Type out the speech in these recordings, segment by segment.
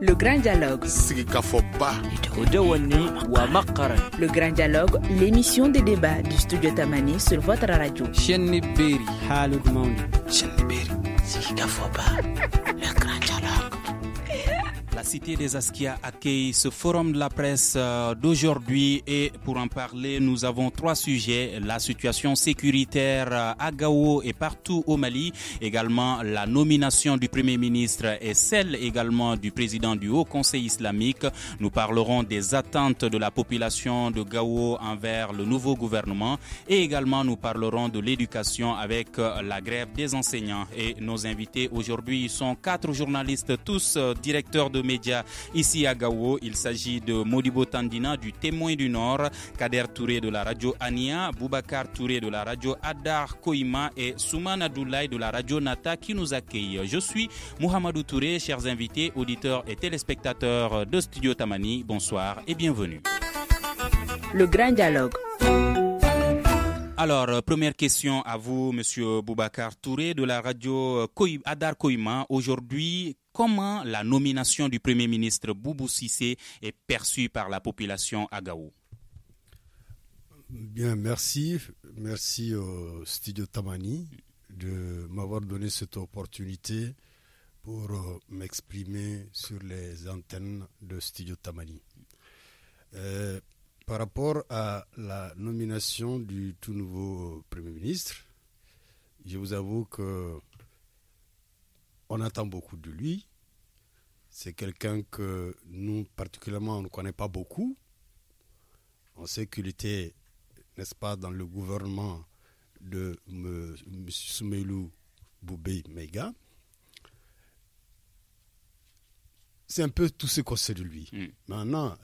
Le grand dialogue. Le grand dialogue, l'émission de débat du studio Tamani sur votre radio. Le grand dialogue. La cité des Askia accueille ce forum de la presse d'aujourd'hui et pour en parler, nous avons trois sujets. La situation sécuritaire à Gao et partout au Mali, également la nomination du Premier ministre et celle également du président du Haut Conseil islamique. Nous parlerons des attentes de la population de Gao envers le nouveau gouvernement et également nous parlerons de l'éducation avec la grève des enseignants. Et nos invités aujourd'hui sont 4 journalistes, tous directeurs de médias ici à Gao. Il s'agit de Modibo Tandina du Témoin du Nord, Kader Touré de la radio Ania, Boubacar Touré de la radio Adar Koima et Soumana Doulaye de la radio Nata qui nous accueille. Je suis Mohamedou Touré, chers invités, auditeurs et téléspectateurs de Studio Tamani. Bonsoir et bienvenue. Le grand dialogue. Alors, première question à vous, monsieur Boubacar Touré de la radio Adar Koima. Aujourd'hui, comment la nomination du Premier ministre Boubou Cissé est perçue par la population à Gao? Bien, merci. Merci au Studio Tamani de m'avoir donné cette opportunité pour m'exprimer sur les antennes de Studio Tamani. Par rapport à la nomination du tout nouveau Premier ministre, je vous avoue que on attend beaucoup de lui. C'est quelqu'un que nous, particulièrement, on ne connaît pas beaucoup. On sait qu'il était, n'est-ce pas, dans le gouvernement de M. Soumeylou Boubé Mega. C'est un peu tout ce qu'on sait de lui. Maintenant,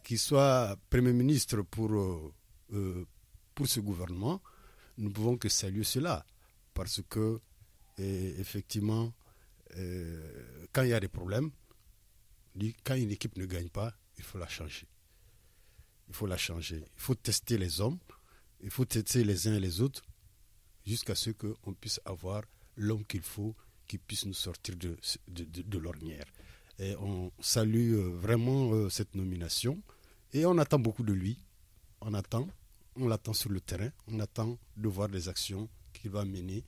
qu'il soit Premier ministre pour ce gouvernement, nous ne pouvons que saluer cela. Parce que, effectivement, quand il y a des problèmes, quand une équipe ne gagne pas, il faut la changer. Il faut la changer. Il faut tester les hommes, il faut tester les uns et les autres, jusqu'à ce qu'on puisse avoir l'homme qu'il faut, qui puisse nous sortir de l'ornière. Et on salue vraiment cette nomination et on attend beaucoup de lui. On l'attend sur le terrain, on attend de voir les actions qu'il va mener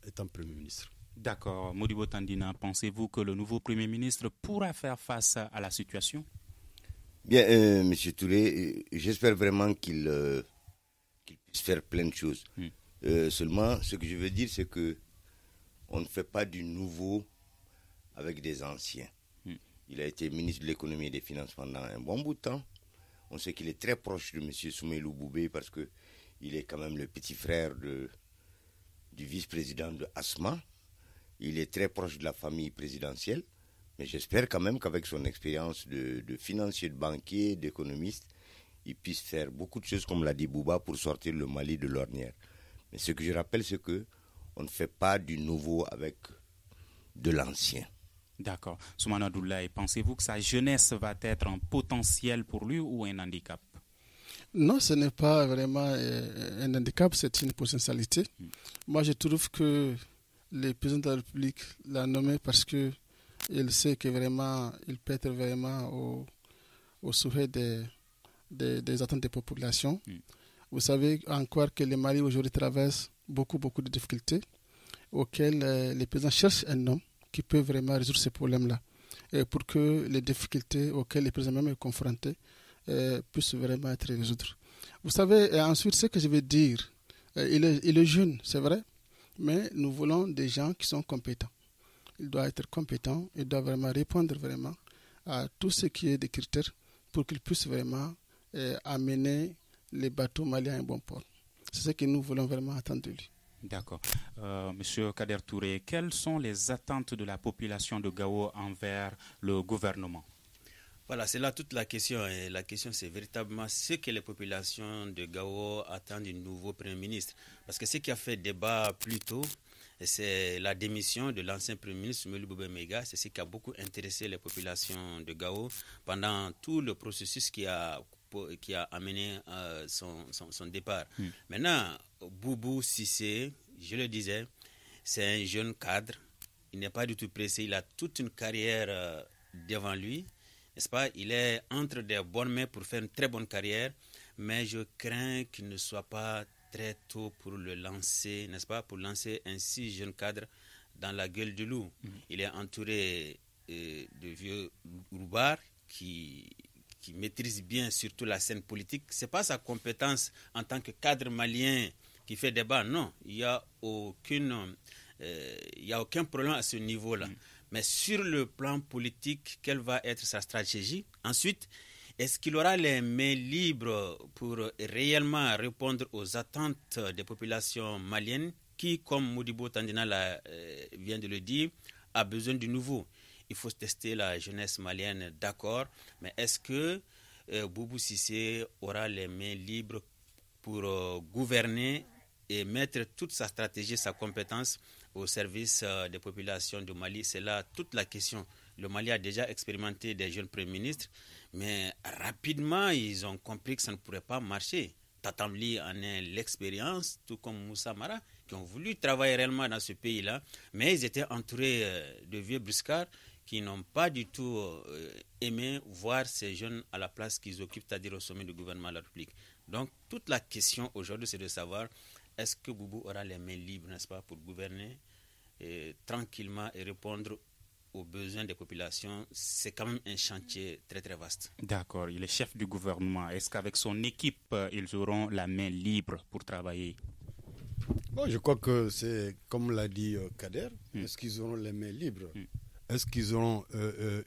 étant Premier ministre. D'accord. Modibo Tandina, pensez-vous que le nouveau Premier ministre pourra faire face à la situation? Bien, M. Touré, j'espère vraiment qu'il puisse faire plein de choses. Seulement, ce que je veux dire, c'est qu'on ne fait pas du nouveau avec des anciens. Il a été ministre de l'économie et des finances pendant un bon bout de temps. On sait qu'il est très proche de M. Soumeylou Boubé parce qu'il est quand même le petit frère du vice-président de Asma. Il est très proche de la famille présidentielle. Mais j'espère quand même qu'avec son expérience de financier, de banquier, d'économiste, il puisse faire beaucoup de choses, comme l'a dit Bouba, pour sortir le Mali de l'ornière. Mais ce que je rappelle, c'est qu'on ne fait pas du nouveau avec de l'ancien. D'accord. Soumana Doulaye, pensez-vous que sa jeunesse va être un potentiel pour lui ou un handicap? Non, ce n'est pas vraiment un handicap, c'est une potentialité. Moi, je trouve que le président de la République l'a nommé parce qu'il sait que vraiment, il peut être vraiment au souhait des attentes des populations. Vous savez encore que le Mali aujourd'hui traverse beaucoup de difficultés auxquelles le président cherche un homme qui peut vraiment résoudre ces problèmes-là. Et pour que les difficultés auxquelles le président même est confronté puissent vraiment être résolues. Vous savez, ensuite, ce que je veux dire, il est jeune, c'est vrai, mais nous voulons des gens qui sont compétents. Il doit être compétent, il doit vraiment répondre vraiment à tout ce qui est des critères pour qu'il puisse vraiment amener les bateaux maliens à un bon port. C'est ce que nous voulons vraiment attendre de lui. D'accord. Monsieur Kader Touré, quelles sont les attentes de la population de Gao envers le gouvernement? Voilà, c'est là toute la question. Et la question, c'est véritablement ce que les populations de Gao attendent du nouveau Premier ministre. Parce que ce qui a fait débat plus tôt, c'est la démission de l'ancien Premier ministre Soumeylou Boubé Mega. C'est ce qui a beaucoup intéressé les populations de Gao pendant tout le processus qui a amené son départ. Maintenant, Boubou Cissé, je le disais, c'est un jeune cadre. Il n'est pas du tout pressé. Il a toute une carrière devant lui, n'est-ce pas? Il est entre des bonnes mains pour faire une très bonne carrière, mais je crains qu'il ne soit pas très tôt pour le lancer, n'est-ce pas? Pour lancer un si jeune cadre dans la gueule du loup. Il est entouré de vieux roubards qui maîtrise bien surtout la scène politique. Ce n'est pas sa compétence en tant que cadre malien qui fait débat, non. Il n'y a aucun problème à ce niveau-là. Mais sur le plan politique, quelle va être sa stratégie? Ensuite, est-ce qu'il aura les mains libres pour réellement répondre aux attentes des populations maliennes qui, comme Modibo Tandina vient de le dire, a besoin du nouveau? Il faut tester la jeunesse malienne, d'accord, mais est-ce que Boubou Cissé aura les mains libres pour gouverner et mettre toute sa stratégie, sa compétence au service des populations du Mali? C'est là toute la question. Le Mali a déjà expérimenté des jeunes premiers ministres, mais rapidement, ils ont compris que ça ne pourrait pas marcher. Tatamli en a l'expérience, tout comme Moussa Mara, qui ont voulu travailler réellement dans ce pays-là, mais ils étaient entourés de vieux briscards qui n'ont pas du tout aimé voir ces jeunes à la place qu'ils occupent, c'est-à-dire au sommet du gouvernement de la République. Donc, toute la question aujourd'hui, c'est de savoir est-ce que Boubou aura les mains libres, n'est-ce pas, pour gouverner tranquillement et répondre aux besoins des populations. C'est quand même un chantier très très vaste. D'accord, il est chef du gouvernement. Est-ce qu'avec son équipe, ils auront la main libre pour travailler? Bon, je crois que c'est comme l'a dit Kader. Est-ce qu'ils auront les mains libres? Est-ce qu'ils auront,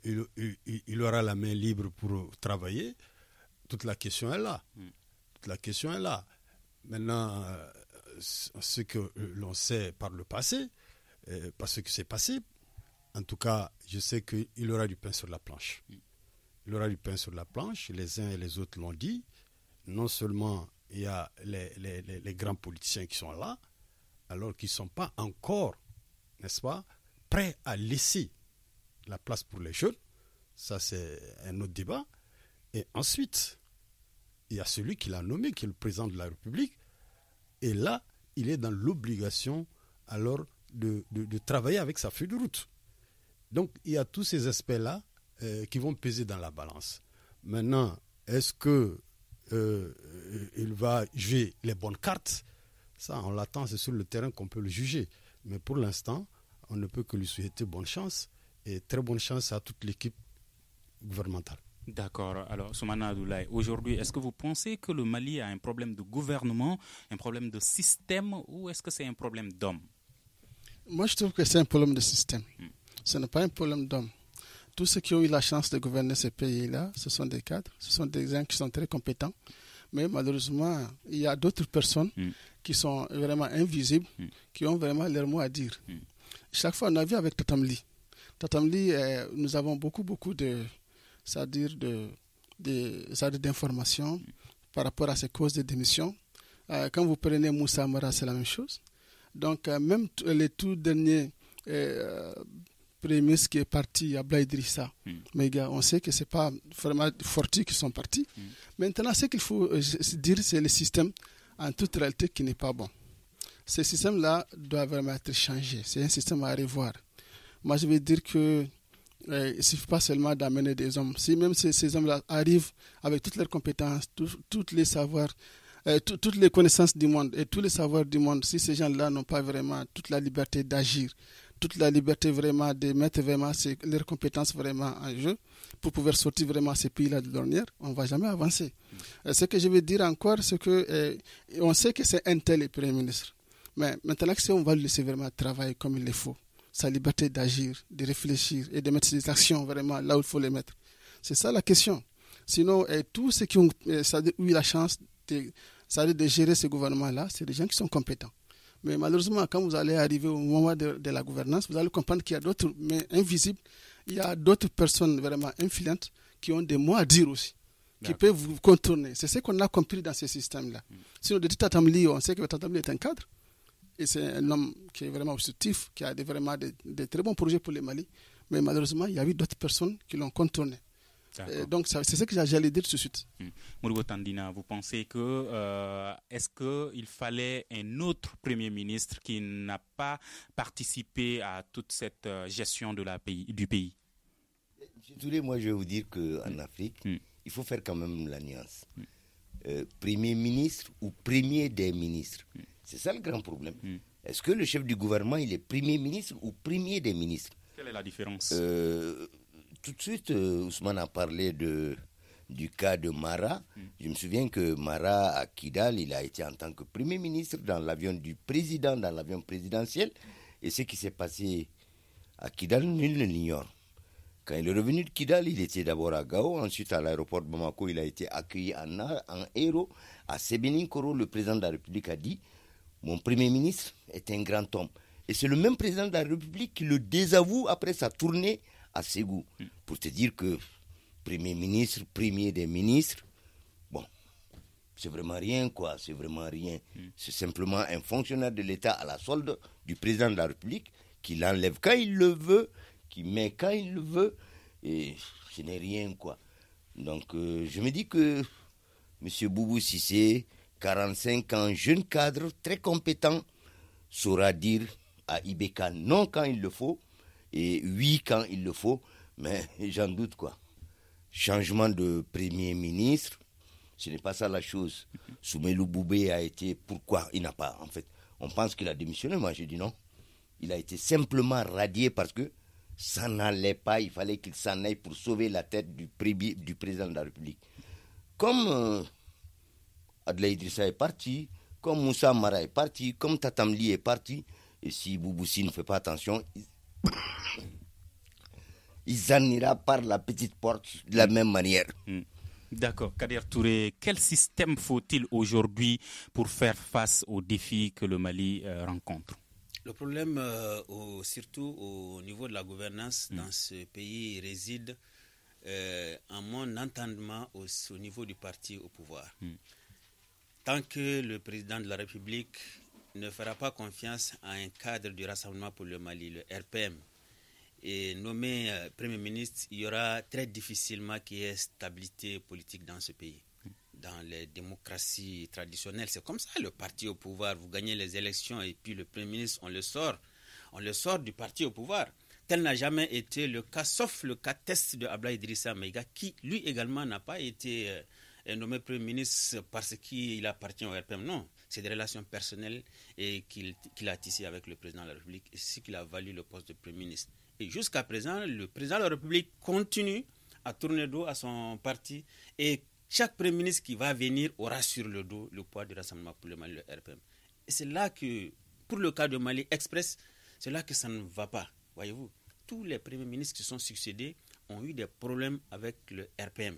il aura la main libre pour travailler? Toute la question est là. Toute la question est là. Maintenant, ce que l'on sait par le passé, par ce qui s'est passé, en tout cas, je sais qu'il aura du pain sur la planche. Il aura du pain sur la planche, les uns et les autres l'ont dit. Non seulement il y a les grands politiciens qui sont là, alors qu'ils ne sont pas encore, n'est-ce pas, prêts à laisser la place pour les jeunes. Ça, c'est un autre débat. Et ensuite, il y a celui qui l'a nommé, qui est le président de la République. Et là, il est dans l'obligation alors de travailler avec sa feuille de route. Donc, il y a tous ces aspects-là qui vont peser dans la balance. Maintenant, est-ce qu'il va jouer les bonnes cartes? Ça, on l'attend, c'est sur le terrain qu'on peut le juger. Mais pour l'instant, on ne peut que lui souhaiter bonne chance et très bonne chance à toute l'équipe gouvernementale. D'accord. Alors, Soumana Abdoulaye, aujourd'hui, est-ce que vous pensez que le Mali a un problème de gouvernement, un problème de système, ou est-ce que c'est un problème d'homme? Moi, je trouve que c'est un problème de système. Ce n'est pas un problème d'homme. Tous ceux qui ont eu la chance de gouverner ce pays-là, ce sont des cadres, ce sont des gens qui sont très compétents. Mais malheureusement, il y a d'autres personnes qui sont vraiment invisibles, qui ont vraiment leur mot à dire. Chaque fois, on a vu avec Tatamli. Tatamli, nous avons beaucoup d'informations par rapport à ces causes de démission. Quand vous prenez Moussa Mara, c'est la même chose. Donc, même les tout derniers Premier ministre qui est parti, Abla Idrissa, mais gars, on sait que ce n'est pas vraiment Forti qui sont partis. Maintenant, ce qu'il faut dire, c'est le système en toute réalité qui n'est pas bon. Ce système-là doit vraiment être changé. C'est un système à revoir. Moi, je vais dire que il ne suffit pas seulement d'amener des hommes. Si même ces hommes-là arrivent avec toutes leurs compétences, tous les savoirs, toutes les connaissances du monde et tous les savoirs du monde, si ces gens-là n'ont pas vraiment toute la liberté d'agir, toute la liberté vraiment de mettre vraiment leurs compétences vraiment en jeu pour pouvoir sortir vraiment ces pays-là de l'ornière, on ne va jamais avancer. Ce que je veux dire encore, c'est que on sait que c'est un tel Premier ministre. Mais maintenant, si on va le laisser vraiment travailler comme il le faut, sa liberté d'agir, de réfléchir et de mettre ses actions vraiment là où il faut les mettre. C'est ça la question. Sinon, tous ceux qui ont eu la chance de gérer ce gouvernement-là, c'est des gens qui sont compétents. Mais malheureusement, quand vous allez arriver au moment de la gouvernance, vous allez comprendre qu'il y a d'autres, mais invisibles, il y a d'autres personnes vraiment influentes qui ont des mots à dire aussi, qui peuvent vous contourner. C'est ce qu'on a compris dans ce système-là. Sinon, de Tatamli, on sait que Tatamli est un cadre, et c'est un homme qui est vraiment positif, qui a vraiment des très bons projets pour le Mali. Mais malheureusement, il y a eu d'autres personnes qui l'ont contourné. Donc, c'est ce que j'allais dire tout de suite. Modibo Tandina, vous pensez que est-ce qu'il fallait un autre Premier ministre qui n'a pas participé à toute cette gestion du pays? Touré, moi je vais vous dire qu'en Afrique, il faut faire quand même la nuance. Premier ministre ou premier des ministres. C'est ça le grand problème. Est-ce que le chef du gouvernement, il est premier ministre ou premier des ministres? Quelle est la différence? Tout de suite, Ousmane a parlé du cas de Mara. Je me souviens que Mara, à Kidal, il a été en tant que premier ministre dans l'avion du président, dans l'avion présidentiel. Et ce qui s'est passé à Kidal, nul ne l'ignore. Quand il est revenu de Kidal, il était d'abord à Gao, ensuite à l'aéroport de Bamako, il a été accueilli en héros. À Sébenin-Koro, le président de la République a dit « Mon premier ministre est un grand homme ». Et c'est le même président de la République qui le désavoue après sa tournée à Ségou. Pour te dire que premier ministre, premier des ministres, bon, c'est vraiment rien quoi, c'est vraiment rien. C'est simplement un fonctionnaire de l'État à la solde du président de la République qui l'enlève quand il le veut, qui met quand il le veut, et ce n'est rien quoi. Donc je me dis que M. Boubou Cissé, 45 ans, jeune cadre, très compétent, saura dire à Ibeka non quand il le faut, et oui quand il le faut, mais j'en doute quoi. Changement de premier ministre, ce n'est pas ça la chose. Soumelou Boubé a été, pourquoi il n'a pas, en fait, on pense qu'il a démissionné, moi je dis non. Il a été simplement radié parce que ça n'allait pas, il fallait qu'il s'en aille pour sauver la tête du président de la République. Comme Adelaide Idrissa est parti, comme Moussa Mara est parti, comme Tatamli est parti, et si Bouboussi ne fait pas attention, il s'en ira par la petite porte de la même manière. D'accord. Kader Touré, quel système faut-il aujourd'hui pour faire face aux défis que le Mali rencontre? Le problème, surtout au niveau de la gouvernance dans ce pays, réside en mon entendement au niveau du parti au pouvoir. Tant que le président de la République ne fera pas confiance à un cadre du Rassemblement pour le Mali, le RPM, et nommé Premier ministre, il y aura très difficilement qu'il y ait stabilité politique dans ce pays. Dans les démocraties traditionnelles, c'est comme ça, le parti au pouvoir, vous gagnez les élections et puis le Premier ministre, on le sort du parti au pouvoir. Tel n'a jamais été le cas, sauf le cas test de Abdoulaye Idrissa Maïga, qui lui également n'a pas été nommé Premier ministre parce qu'il appartient au RPM. Non, c'est des relations personnelles et qu'il a tissées avec le président de la République et c'est ce qui a valu le poste de Premier ministre. Et jusqu'à présent, le président de la République continue à tourner le dos à son parti et chaque Premier ministre qui va venir aura sur le dos le poids du Rassemblement pour le Mali, le RPM. Et c'est là que, pour le cas de Mali Express, c'est là que ça ne va pas. Voyez-vous, tous les premiers ministres qui sont succédés ont eu des problèmes avec le RPM.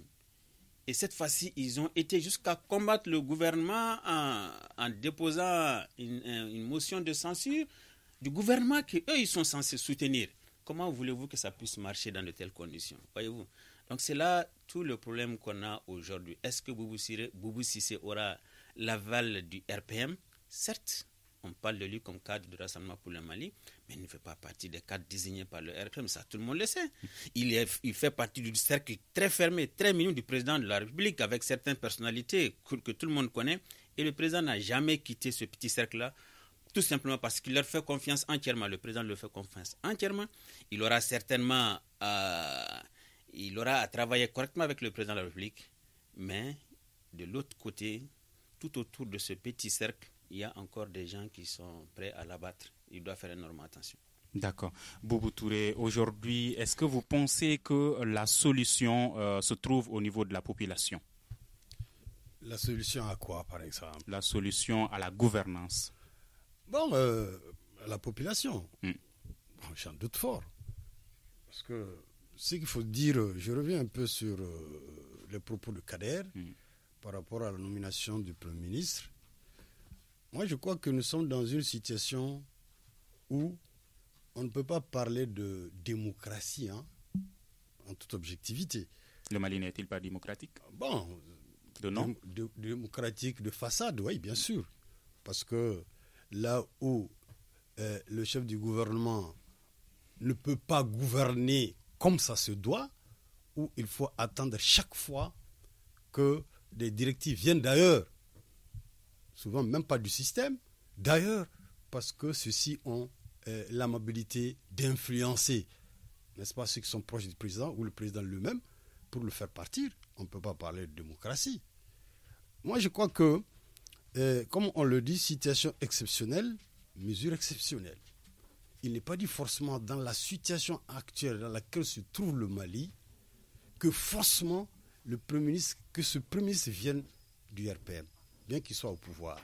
Et cette fois-ci, ils ont été jusqu'à combattre le gouvernement en déposant une motion de censure du gouvernement qu'eux, ils sont censés soutenir. Comment voulez-vous que ça puisse marcher dans de telles conditions? Voyez-vous? Donc c'est là tout le problème qu'on a aujourd'hui. Est-ce que Boubou Cissé aura l'aval du RPM? Certes, on parle de lui comme cadre de Rassemblement pour le Mali, mais il ne fait pas partie des cadres désignés par le RPM, ça tout le monde le sait. Il fait partie du cercle très fermé, très minime du président de la République, avec certaines personnalités que tout le monde connaît, et le président n'a jamais quitté ce petit cercle-là, tout simplement parce qu'il leur fait confiance entièrement, le président leur fait confiance entièrement. Il aura certainement à travailler correctement avec le président de la République, mais de l'autre côté, tout autour de ce petit cercle, il y a encore des gens qui sont prêts à l'abattre. Il doit faire énormément attention. D'accord. Boubou Touré, aujourd'hui, est-ce que vous pensez que la solution se trouve au niveau de la population? La solution à quoi, par exemple? La solution à la gouvernance. Bon, la population, j'en doute fort. Parce que ce qu'il faut dire, je reviens un peu sur les propos de Kader par rapport à la nomination du Premier ministre. Moi, je crois que nous sommes dans une situation où on ne peut pas parler de démocratie, en toute objectivité. Le Mali n'est-il pas démocratique? Bon, de nom? Démocratique de façade, oui, bien sûr. Parce que là où le chef du gouvernement ne peut pas gouverner comme ça se doit, où il faut attendre chaque fois que des directives viennent d'ailleurs, souvent même pas du système, d'ailleurs parce que ceux-ci ont l'amabilité d'influencer n'est-ce pas, ceux qui sont proches du président ou le président lui-même, pour le faire partir. On ne peut pas parler de démocratie. Moi, je crois que, comme on le dit, situation exceptionnelle, mesure exceptionnelle. Il n'est pas dit forcément dans la situation actuelle dans laquelle se trouve le Mali que forcément que ce Premier ministre vienne du RPM, bien qu'il soit au pouvoir.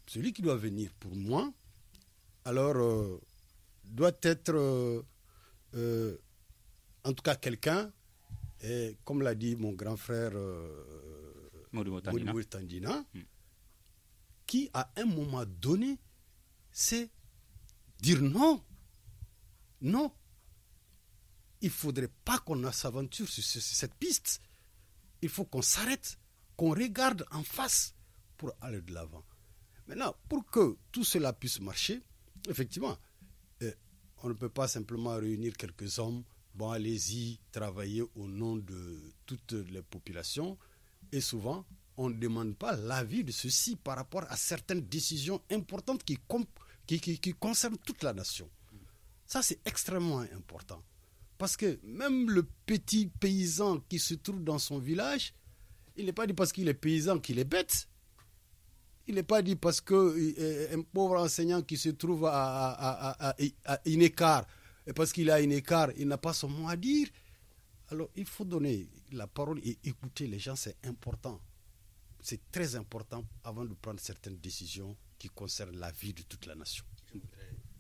Celui qui doit venir, pour moi, alors doit être en tout cas quelqu'un, comme l'a dit mon grand frère Modibo Tandina, qui à un moment donné sait dire non. Non. Il ne faudrait pas qu'on s'aventure sur cette piste. Il faut qu'on s'arrête, qu'on regarde en face pour aller de l'avant. Maintenant, pour que tout cela puisse marcher, effectivement, on ne peut pas simplement réunir quelques hommes, bon, allez-y, travailler au nom de toutes les populations. Et souvent, on ne demande pas l'avis de ceux-ci par rapport à certaines décisions importantes qui concernent toute la nation. Ça, c'est extrêmement important. Parce que même le petit paysan qui se trouve dans son village, il n'est pas dit parce qu'il est paysan qu'il est bête. Il n'est pas dit parce qu'un pauvre enseignant qui se trouve à une écart, et parce qu'il a une écart, il n'a pas son mot à dire. Alors, il faut donner la parole et écouter les gens, c'est important. C'est très important avant de prendre certaines décisions qui concernent la vie de toute la nation.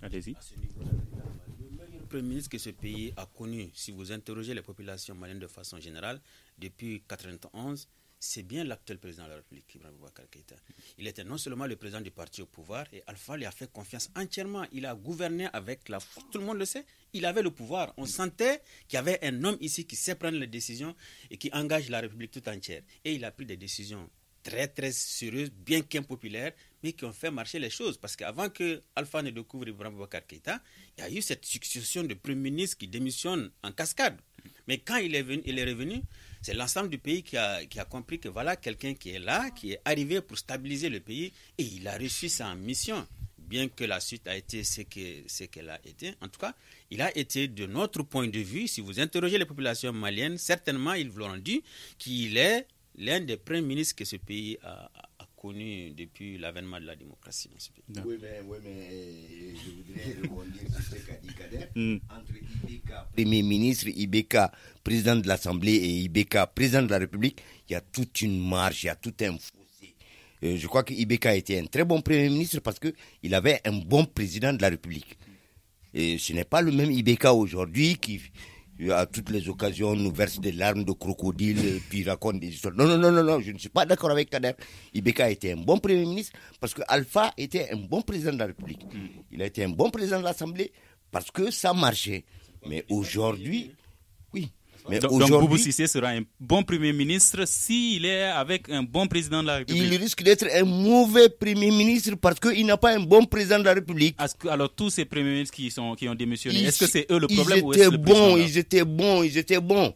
Allez-y. Le meilleur Premier ministre que ce pays a connu, si vous interrogez les populations maliennes de façon générale, depuis 1991, c'est bien l'actuel président de la République, Ibrahim Boubacar Keïta. Il était non seulement le président du parti au pouvoir, et Alpha lui a fait confiance entièrement. Il a gouverné avec la force, tout le monde le sait. Il avait le pouvoir. On sentait qu'il y avait un homme ici qui sait prendre les décisions et qui engage la République tout entière. Et il a pris des décisions très très sérieuses, bien qu'impopulaires, mais qui ont fait marcher les choses. Parce qu'avant que Alpha ne découvre Ibrahim Boubacar Keïta, il y a eu cette succession de premiers ministres qui démissionnent en cascade. Mais quand il est revenu, c'est l'ensemble du pays qui a compris que voilà quelqu'un qui est là, qui est arrivé pour stabiliser le pays, et il a réussi sa mission. Bien que la suite a été ce qu'elle a été. En tout cas, il a été, de notre point de vue, si vous interrogez les populations maliennes, certainement ils vous l'ont dit, qu'il est l'un des premiers ministres que ce pays a connu depuis l'avènement de la démocratie dans ce pays. Oui, mais je voudrais rebondir sur ce qu'a dit Kader. Entre Ibeka, Premier ministre, Ibeka, président de l'Assemblée, et Ibeka, président de la République, il y a toute une marge, il y a tout un fossé. Je crois que Ibeka était un très bon Premier ministre parce qu'il avait un bon président de la République. Et ce n'est pas le même Ibeka aujourd'hui qui, à toutes les occasions, nous verse des larmes de crocodile puis raconte des histoires. Non, je ne suis pas d'accord avec Kader. Ibeka était un bon Premier ministre parce que Alpha était un bon président de la République. Il a été un bon président de l'Assemblée parce que ça marchait. Mais aujourd'hui, oui. Mais donc Boubou Cissé sera un bon Premier ministre s'il est avec un bon président de la République. Il risque d'être un mauvais Premier ministre parce qu'il n'a pas un bon président de la République. Alors tous ces Premiers ministres qui ont démissionné, est-ce que c'est eux le problème ou est-ce le président? Ils étaient bons.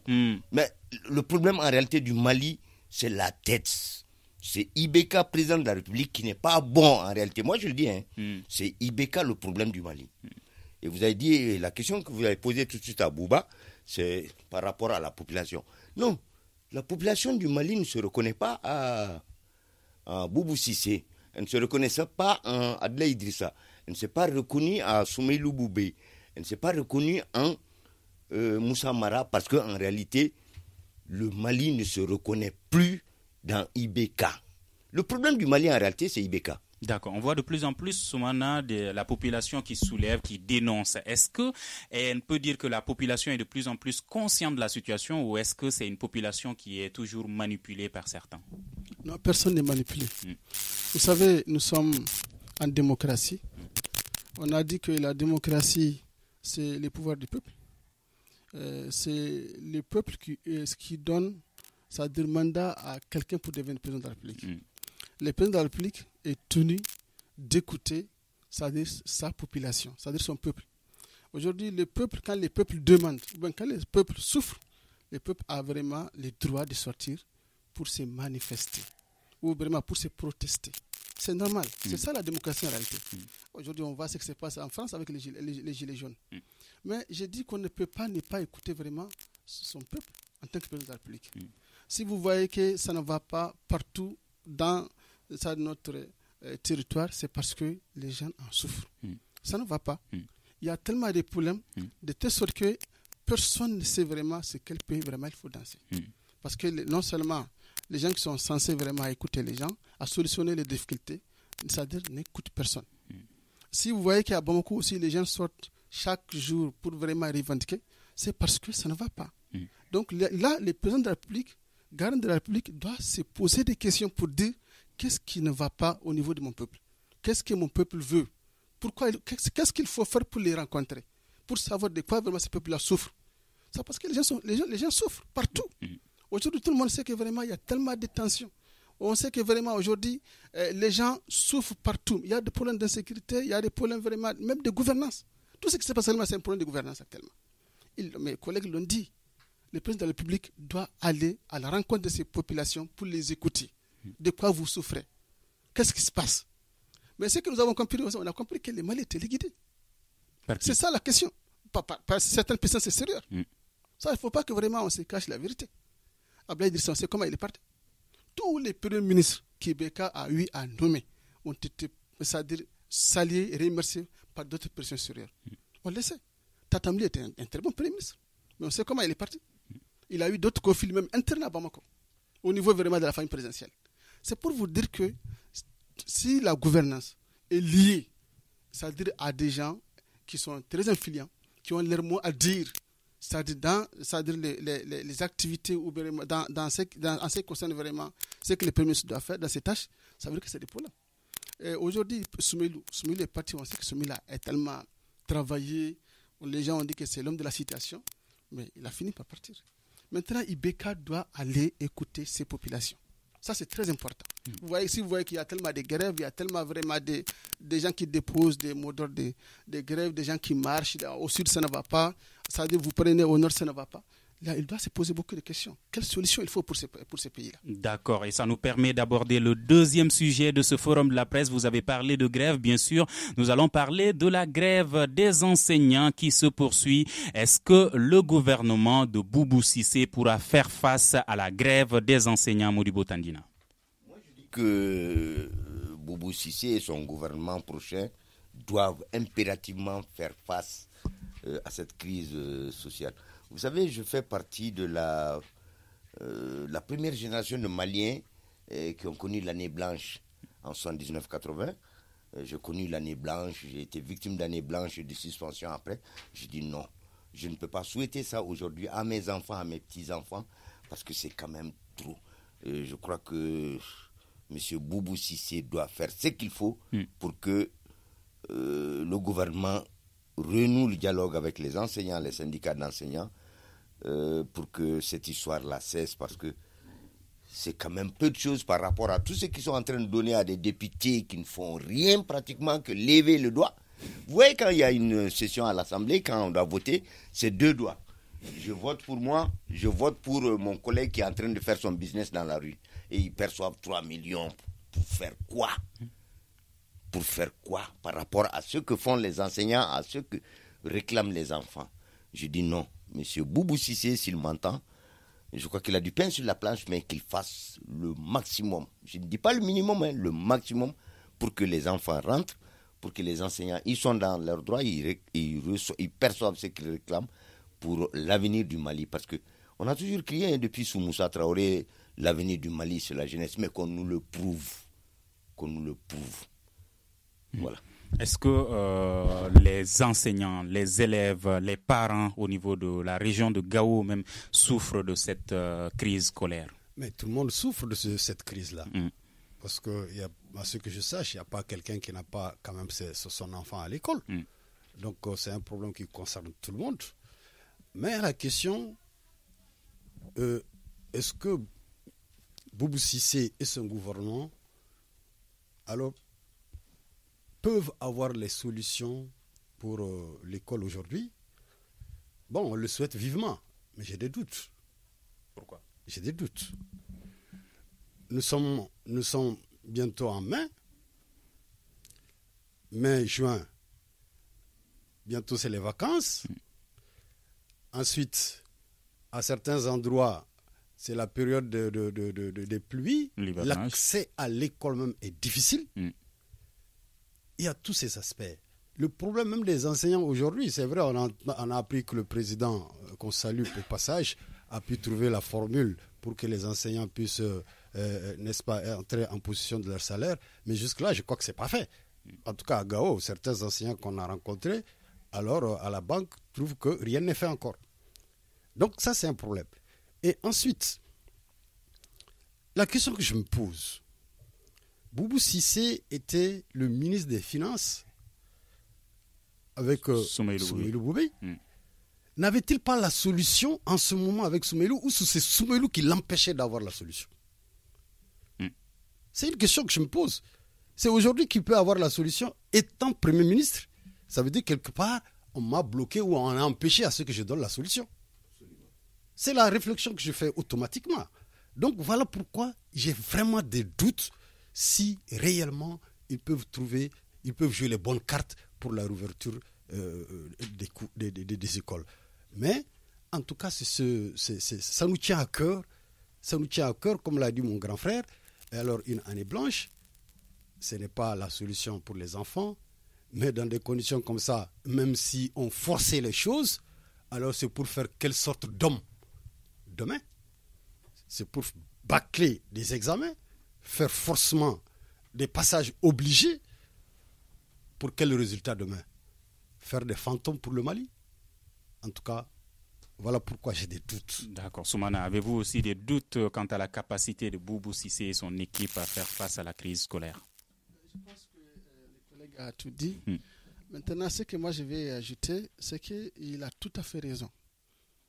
Mais le problème en réalité du Mali, c'est la tête. C'est Ibeka, président de la République, qui n'est pas bon en réalité. Moi je le dis, c'est Ibeka le problème du Mali. Et vous avez dit, la question que vous avez posée tout de suite à Bouba, c'est par rapport à la population. Non, la population du Mali ne se reconnaît pas à Boubou Cissé. Elle ne se reconnaissait pas en Adelaï Idrissa. Elle ne s'est pas reconnue à Soumeilou Boubé. Elle ne s'est pas reconnue en Moussa Mara parce qu'en réalité, le Mali ne se reconnaît plus dans Ibeka. Le problème du Mali en réalité, c'est Ibeka. D'accord. On voit de plus en plus, Soumana, la population qui soulève, qui dénonce. Est-ce qu'on peut dire que la population est de plus en plus consciente de la situation ou est-ce que c'est une population qui est toujours manipulée par certains? Non, personne n'est manipulé. Vous savez, nous sommes en démocratie. On a dit que la démocratie, c'est le pouvoir du peuple. C'est le peuple qui donne, c'est-à-dire mandat à quelqu'un pour devenir président de la République. Le président de la République est tenu d'écouter, c'est-à-dire sa population, c'est-à-dire son peuple. Aujourd'hui, le peuple, quand le peuple demande, ou bien quand le peuple souffre, le peuple a vraiment le droit de sortir pour se manifester. ou vraiment pour se protester. C'est normal. C'est ça la démocratie en réalité. Aujourd'hui, on voit ce qui se passe en France avec les gilets jaunes. Mais j'ai dit qu'on ne peut pas ne pas écouter vraiment son peuple en tant que président de la République. Si vous voyez que ça ne va pas partout dans notre territoire, c'est parce que les gens en souffrent. Ça ne va pas. Il y a tellement de problèmes, de telle sorte que personne ne sait vraiment ce quel pays vraiment il faut danser. Parce que non seulement les gens qui sont censés vraiment écouter les gens, à solutionner les difficultés, c'est-à-dire n'écoutent personne. Si vous voyez qu'il y a beaucoup aussi, les gens sortent chaque jour pour vraiment revendiquer, c'est parce que ça ne va pas. Donc là, le président de la République, garant de la République, doit se poser des questions pour dire qu'est-ce qui ne va pas au niveau de mon peuple. Qu'est-ce que mon peuple veut? Qu'est-ce qu'il faut faire pour les rencontrer? Pour savoir de quoi vraiment ce peuple-là souffre. C'est parce que les gens souffrent partout. Aujourd'hui, tout le monde sait que vraiment il y a tellement de tensions. On sait que vraiment aujourd'hui, les gens souffrent partout. Il y a des problèmes d'insécurité, il y a des problèmes vraiment, même de gouvernance. Tout ce qui se passe seulement, c'est un problème de gouvernance actuellement. Mes collègues l'ont dit. Le président de la République doit aller à la rencontre de ces populations pour les écouter. De quoi vous souffrez? Qu'est-ce qui se passe? Mais ce que nous avons compris, on a compris que le Mali était liquidé. C'est ça la question. Par certaines personnes, c'est sérieux. Ça, il ne faut pas que vraiment on se cache la vérité. Abdoulaye Idrissa, on sait comment il est parti. Tous les premiers ministres qu'Ibeka a eu à nommer ont été, c'est-à-dire salués et remerciés par d'autres personnes sérieuses. On le sait. Tatamli était un très bon premier ministre. Mais on sait comment il est parti. Il a eu d'autres conflits, même internes à Bamako, au niveau vraiment de la famille présidentielle. C'est pour vous dire que si la gouvernance est liée, c'est-à-dire à des gens qui sont très influents, qui ont leur mot à dire, c'est-à-dire les activités ou dans ce qui concerne vraiment ce que le premier ministre doit faire dans ses tâches, ça veut dire que c'est des problèmes. Aujourd'hui, Soumeilou est parti, on sait que Soumeilou a tellement travaillé, les gens ont dit que c'est l'homme de la situation, mais il a fini par partir. Maintenant, Ibeka doit aller écouter ces populations. Ça, c'est très important. Si vous voyez qu'il y a tellement de grèves, il y a tellement vraiment des gens qui déposent des mots d'ordre, des grèves, des gens qui marchent. Au sud, ça ne va pas. Ça veut dire vous prenez au nord, ça ne va pas. Là, il doit se poser beaucoup de questions. Quelle solution il faut pour ces pays-là? D'accord, et ça nous permet d'aborder le deuxième sujet de ce forum de la presse. Vous avez parlé de grève, bien sûr. Nous allons parler de la grève des enseignants qui se poursuit. Est-ce que le gouvernement de Boubou Cissé pourra faire face à la grève des enseignants, Modibo Tandina? Moi, je dis que Boubou Cissé et son gouvernement prochain doivent impérativement faire face à cette crise sociale. Vous savez, je fais partie de la première génération de Maliens qui ont connu l'année blanche en 79-80. J'ai connu l'année blanche, j'ai été victime d'année blanche et de suspension après. J'ai dit non, je ne peux pas souhaiter ça aujourd'hui à mes enfants, à mes petits-enfants, parce que c'est quand même trop. Je crois que M. Boubou Cissé doit faire ce qu'il faut pour que le gouvernement renoue le dialogue avec les enseignants, les syndicats d'enseignants, pour que cette histoire-là cesse, parce que c'est quand même peu de choses par rapport à tous ceux qui sont en train de donner à des députés qui ne font rien pratiquement que lever le doigt. Vous voyez, quand il y a une session à l'Assemblée, quand on doit voter, c'est 2 doigts. Je vote pour moi, je vote pour mon collègue qui est en train de faire son business dans la rue. Et ils perçoivent 3 millions. Pour faire quoi? Pour faire quoi par rapport à ce que font les enseignants, à ce que réclament les enfants? Je dis non. Monsieur Boubou Cissé, s'il m'entend, je crois qu'il a du pain sur la planche, mais qu'il fasse le maximum. Je ne dis pas le minimum, hein, le maximum pour que les enfants rentrent, pour que les enseignants, ils sont dans leurs droits, ils perçoivent ce qu'ils réclament pour l'avenir du Mali. Parce qu'on a toujours crié depuis sous Moussa Traoré, l'avenir du Mali, c'est la jeunesse, mais qu'on nous le prouve. Qu'on nous le prouve. Voilà. Est-ce que les enseignants, les élèves, les parents au niveau de la région de Gao même souffrent de cette crise scolaire? Mais tout le monde souffre de cette crise-là. Parce que, à ce que je sache, il n'y a pas quelqu'un qui n'a pas quand même son enfant à l'école. Donc c'est un problème qui concerne tout le monde. Mais la question, est-ce que Boubou Cissé et son gouvernement alors peuvent avoir les solutions pour l'école aujourd'hui? Bon, on le souhaite vivement, mais j'ai des doutes. Pourquoi? J'ai des doutes. nous sommes bientôt en mai, juin, bientôt c'est les vacances. Ensuite, à certains endroits, c'est la période des pluies. L'accès à l'école même est difficile. Il y a tous ces aspects. Le problème même des enseignants aujourd'hui, c'est vrai, on a appris que le président, qu'on salue au passage, a pu trouver la formule pour que les enseignants puissent, n'est-ce pas, entrer en possession de leur salaire. Mais jusque-là, je crois que ce n'est pas fait. En tout cas, à Gao, certains enseignants qu'on a rencontrés, alors à la banque, trouvent que rien n'est fait encore. Donc ça, c'est un problème. Et ensuite, la question que je me pose, Boubou Cissé était le ministre des Finances avec Soumaïlou Boubé. N'avait-il pas la solution en ce moment avec Soumaïlou, ou c'est Soumaïlou qui l'empêchait d'avoir la solution? C'est une question que je me pose. C'est aujourd'hui qu'il peut avoir la solution étant Premier ministre. Ça veut dire quelque part, on m'a bloqué ou on a empêché à ce que je donne la solution. C'est la réflexion que je fais automatiquement. Donc voilà pourquoi j'ai vraiment des doutes si réellement ils peuvent jouer les bonnes cartes pour la réouverture des écoles. Mais en tout cas, ça nous tient à cœur. Ça nous tient à cœur, comme l'a dit mon grand frère. Et alors, une année blanche, ce n'est pas la solution pour les enfants. Mais dans des conditions comme ça, même si on forçait les choses, alors c'est pour faire quelle sorte d'homme demain? C'est pour bâcler des examens, faire forcément des passages obligés. Pour quel résultat demain? Faire des fantômes pour le Mali? En tout cas, voilà pourquoi j'ai des doutes. D'accord. Soumana, avez-vous aussi des doutes quant à la capacité de Boubou Cissé et son équipe à faire face à la crise scolaire? Je pense que le collègue a tout dit. Maintenant, ce que moi je vais ajouter, c'est qu'il a tout à fait raison.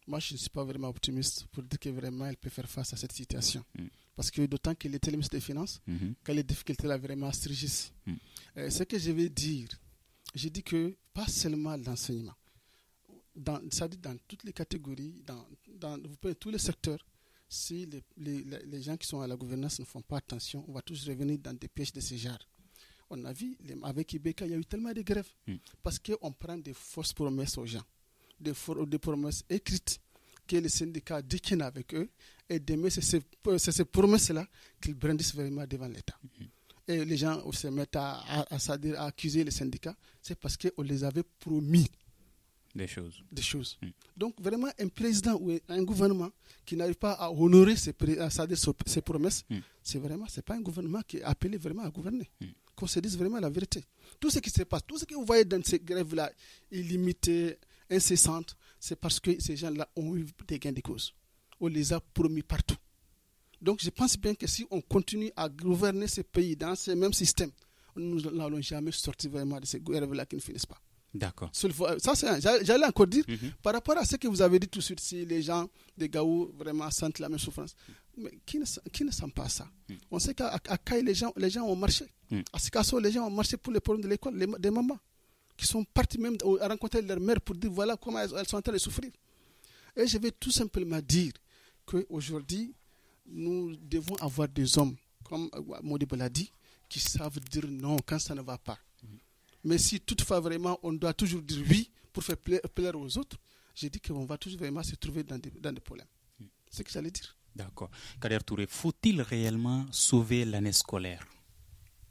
Moi, je ne suis pas vraiment optimiste pour dire que vraiment il peut faire face à cette situation. Parce que d'autant qu'il était le ministre des Finances, que les difficultés là vraiment surgissent. Ce que je vais dire, je dis que pas seulement l'enseignement, c'est-à-dire dans toutes les catégories, vous pouvez tous les secteurs, si les gens qui sont à la gouvernance ne font pas attention, on va tous revenir dans des pièges de ce genre. On a vu, avec Ibeka, il y a eu tellement de grèves, parce qu'on prend des fausses promesses aux gens, des promesses écrites que les syndicats détiennent avec eux, et demain, c'est ces promesses-là qu'ils brandissent vraiment devant l'État. Et les gens se mettent à accuser les syndicats, c'est parce qu'on les avait promis des choses. Donc vraiment, un président ou un gouvernement qui n'arrive pas à honorer ses promesses, c'est pas un gouvernement qui est appelé vraiment à gouverner. Qu'on se dise vraiment la vérité. Tout ce qui se passe, tout ce que vous voyez dans ces grèves-là, illimitées, incessantes, c'est parce que ces gens-là ont eu des gains de cause. On les a promis partout. Donc je pense bien que si on continue à gouverner ces pays dans ce même système, nous n'allons jamais sortir vraiment de ces grèves-là qui ne finissent pas. D'accord. Ça, j'allais encore dire, par rapport à ce que vous avez dit tout de suite, si les gens de Gao vraiment sentent la même souffrance, mais qui ne sent pas ça? On sait qu'à Kaï, les gens ont marché. À Sikasso, les gens ont marché pour les problèmes de l'école, des mamans, qui sont partis même à rencontrer leur mère pour dire voilà comment elles sont en train de souffrir. Et je vais tout simplement dire qu'aujourd'hui, nous devons avoir des hommes, comme Modibo l'a dit, qui savent dire non quand ça ne va pas. Mais si toutefois vraiment on doit toujours dire oui pour faire plaire aux autres, j'ai dit qu'on va toujours vraiment se trouver dans des problèmes. C'est ce que j'allais dire. D'accord. Kader Touré, faut-il réellement sauver l'année scolaire?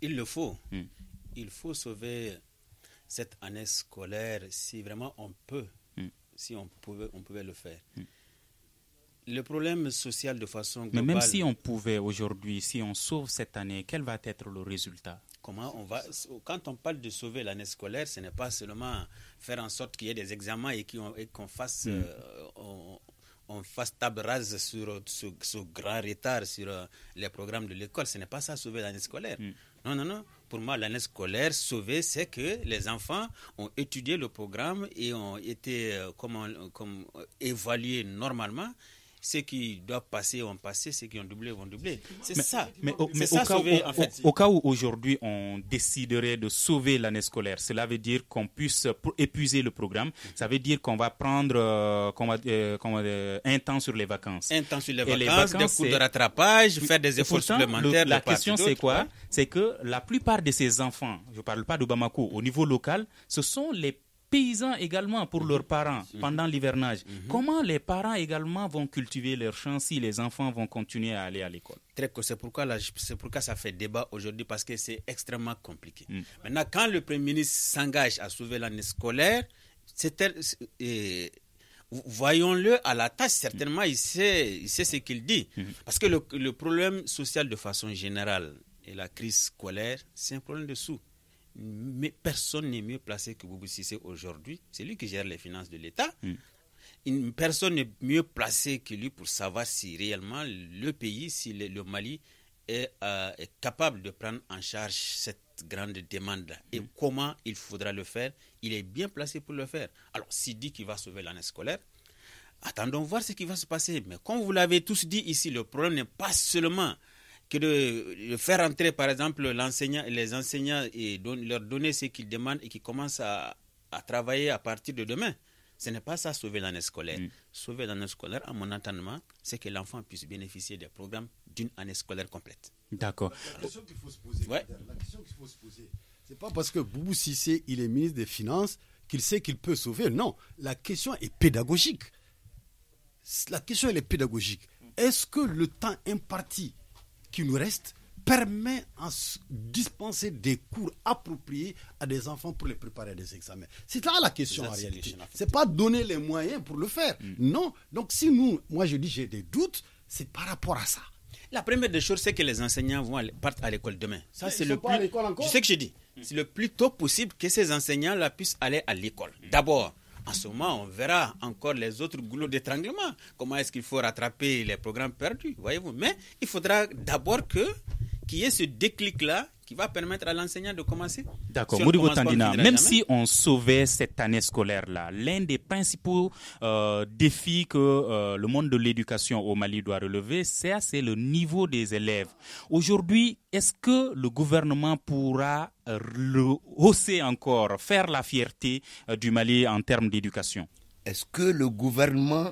Il le faut. Il faut sauver cette année scolaire si vraiment on peut, si on pouvait le faire. Le problème social de façon globale... Mais même si on pouvait aujourd'hui, si on sauve cette année, quel va être le résultat? Quand on parle de sauver l'année scolaire, ce n'est pas seulement faire en sorte qu'il y ait des examens et qu'on fasse, on fasse table rase sur ce grand retard sur les programmes de l'école. Ce n'est pas ça, sauver l'année scolaire. Non. Pour moi, l'année scolaire, sauver, c'est que les enfants ont étudié le programme et ont été évalués normalement. Ceux qui doivent passer ont passé, ceux qui ont doublé vont doubler. C'est ça. Mais au cas où aujourd'hui on déciderait de sauver l'année scolaire, cela veut dire qu'on puisse épuiser le programme. Ça veut dire qu'on va prendre un temps sur les vacances. Un temps sur les vacances, des cours de rattrapage, faire des efforts supplémentaires. La question c'est quoi? C'est que la plupart de ces enfants, je ne parle pas de Bamako, au niveau local, ce sont les paysans également pour leurs parents pendant l'hivernage. Comment les parents également vont cultiver leurs champs si les enfants vont continuer à aller à l'école? C'est pourquoi ça fait débat aujourd'hui, parce que c'est extrêmement compliqué. Maintenant, quand le Premier ministre s'engage à sauver l'année scolaire, voyons-le à la tâche, certainement il sait ce qu'il dit. Parce que le problème social de façon générale et la crise scolaire, c'est un problème de sous. Mais personne n'est mieux placé que Boubou Cissé aujourd'hui. C'est lui qui gère les finances de l'État. Personne n'est mieux placé que lui pour savoir si réellement le pays, si le Mali est capable de prendre en charge cette grande demande-là. Et comment il faudra le faire. Il est bien placé pour le faire. Alors, s'il dit qu'il va sauver l'année scolaire, attendons voir ce qui va se passer. Mais comme vous l'avez tous dit ici, le problème n'est pas seulement que de faire entrer, par exemple, les enseignants et leur donner ce qu'ils demandent et qu'ils commencent à travailler à partir de demain. Ce n'est pas ça, sauver l'année scolaire. Sauver l'année scolaire, à mon entendement, c'est que l'enfant puisse bénéficier des programmes d'une année scolaire complète. D'accord. La question qu'il faut se poser, c'est pas parce que Boubou Cissé, il est ministre des Finances, qu'il sait qu'il peut sauver. Non, la question est pédagogique. Est-ce que le temps imparti qui nous reste permet de dispenser des cours appropriés à des enfants pour les préparer à des examens? C'est là la question en réalité. C'est pas donner les moyens pour le faire. Non. Donc si moi je dis j'ai des doutes, c'est par rapport à ça. La première des choses, c'est que les enseignants partent à l'école demain. Ça, c'est le plus. Je sais que j'ai dit. C'est le plus tôt possible que ces enseignants-là puissent aller à l'école. D'abord. En ce moment, on verra encore les autres goulots d'étranglement. Comment est-ce qu'il faut rattraper les programmes perdus, voyez-vous. Mais il faudra d'abord qu'il y ait ce déclic-là qui va permettre à l'enseignant de commencer. D'accord. Modibo Tandina, même si on sauvait cette année scolaire-là, l'un des principaux défis que le monde de l'éducation au Mali doit relever, c'est le niveau des élèves. Aujourd'hui, est-ce que le gouvernement pourra le hausser encore, faire la fierté du Mali en termes d'éducation? Est-ce que le gouvernement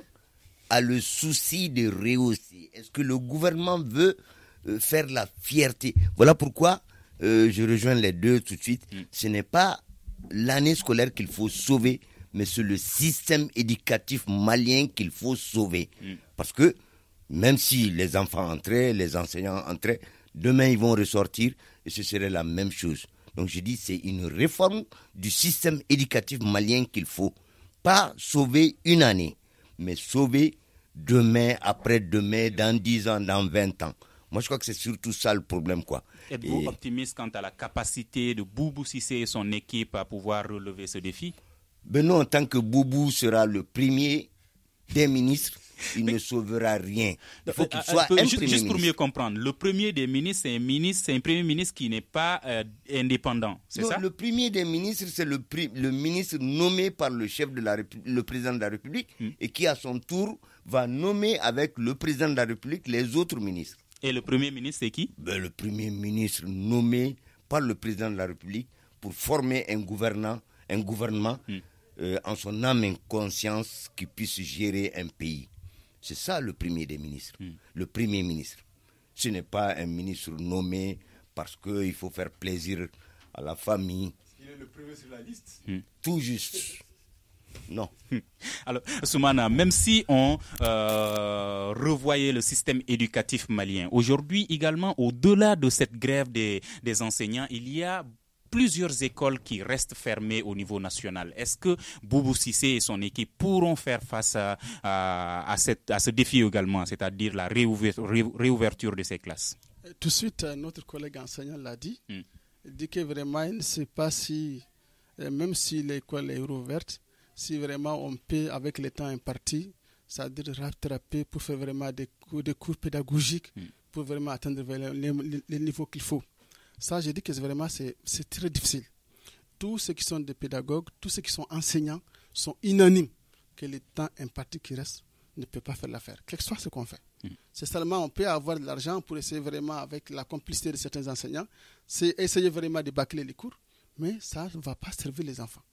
a le souci de rehausser? Est-ce que le gouvernement veut faire la fierté? Voilà pourquoi je rejoins les deux tout de suite. Ce n'est pas l'année scolaire qu'il faut sauver, mais c'est le système éducatif malien qu'il faut sauver. Parce que même si les enfants entraient, les enseignants entraient, demain ils vont ressortir et ce serait la même chose. Donc je dis c'est une réforme du système éducatif malien qu'il faut. Pas sauver une année, mais sauver demain, après-demain, dans 10 ans, dans 20 ans. Moi, je crois que c'est surtout ça le problème, quoi. Êtes-vous optimiste quant à la capacité de Boubou Cissé et son équipe à pouvoir relever ce défi? Ben non, tant que Boubou sera le premier des ministres, il ne sauvera rien. Il faut qu'il soit un premier ministre. Juste pour mieux comprendre, le premier des ministres, c'est un premier ministre qui n'est pas indépendant, c'est ça? Le premier des ministres, c'est le ministre nommé par le chef de le président de la République et qui, à son tour, va nommer avec le président de la République les autres ministres. Et le Premier ministre, c'est qui? Le Premier ministre nommé par le président de la République pour former un gouvernement en son âme et conscience qui puisse gérer un pays. C'est ça le premier des ministres. Le Premier ministre. Ce n'est pas un ministre nommé parce qu'il faut faire plaisir à la famille. Il est le premier sur la liste. Tout juste. Non. Alors, Soumana, même si on revoyait le système éducatif malien, aujourd'hui également, au-delà de cette grève des enseignants, il y a plusieurs écoles qui restent fermées au niveau national. Est-ce que Boubou Cissé et son équipe pourront faire face à ce défi également, c'est-à-dire la réouverture de ces classes? Tout de suite, notre collègue enseignant l'a dit. Il dit que vraiment, il ne sait pas si, même si l'école est rouverte, si vraiment on peut, avec le temps imparti, c'est-à-dire rattraper pour faire vraiment des cours pédagogiques, pour vraiment atteindre les niveaux qu'il faut. Ça, je dis que vraiment, c'est très difficile. Tous ceux qui sont des pédagogues, tous ceux qui sont enseignants sont unanimes que le temps imparti qui reste ne peut pas faire l'affaire. Quel que soit ce qu'on fait. C'est seulement on peut avoir de l'argent pour essayer vraiment, avec la complicité de certains enseignants, c'est essayer vraiment de bâcler les cours, mais ça ne va pas servir les enfants.